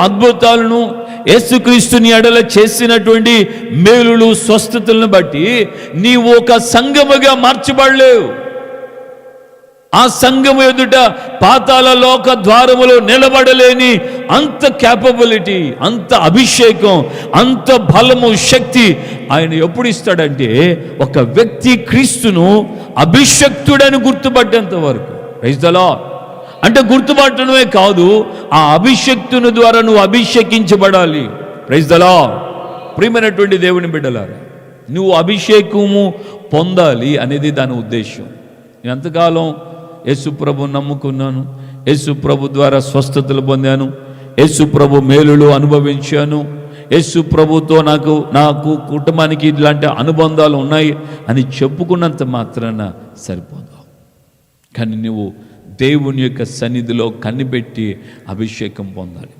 అద్భుతాలను యేసుక్రీస్తుని ఎడల చేసినటువంటి మేలులు స్వస్థతలను బట్టి నీవు ఒక సంఘముగా మార్చబడలేవు. ఆ సంఘము ఎదుట పాతాళ లోక ద్వారములో నిలబడలేని అంత క్యాపబిలిటీ, అంత అభిషేకం, అంత బలము, శక్తి ఆయన ఎప్పుడు ఇస్తాడంటే ఒక వ్యక్తి క్రీస్తును అభిషక్తుడని గుర్తుపట్టేంత వరకు. Praise the Lord. అంటే గుర్తుపట్టడమే కాదు, ఆ అభిషక్తుని ద్వారా నువ్వు అభిషేకించబడాలి. Praise the lord. ప్రియమైనటువంటి దేవుని బిడ్డలారా, నువ్వు అభిషేకము పొందాలి అనేది దాని ఉద్దేశం. ఎంతకాలం యేసు ప్రభు నమ్ముకున్నాను, యేసు ప్రభు ద్వారా స్వస్థతలు పొందాను, యేసు ప్రభు మేలులు అనుభవించాను, యేసు ప్రభుతో నాకు కుటుంబానికి ఇలాంటి అనుబంధాలు ఉన్నాయి అని చెప్పుకున్నంత మాత్రాన సరిపోదు. కానీ నువ్వు దేవుని యొక్క సన్నిధిలో కనిపెట్టి అభిషేకం పొందాలి.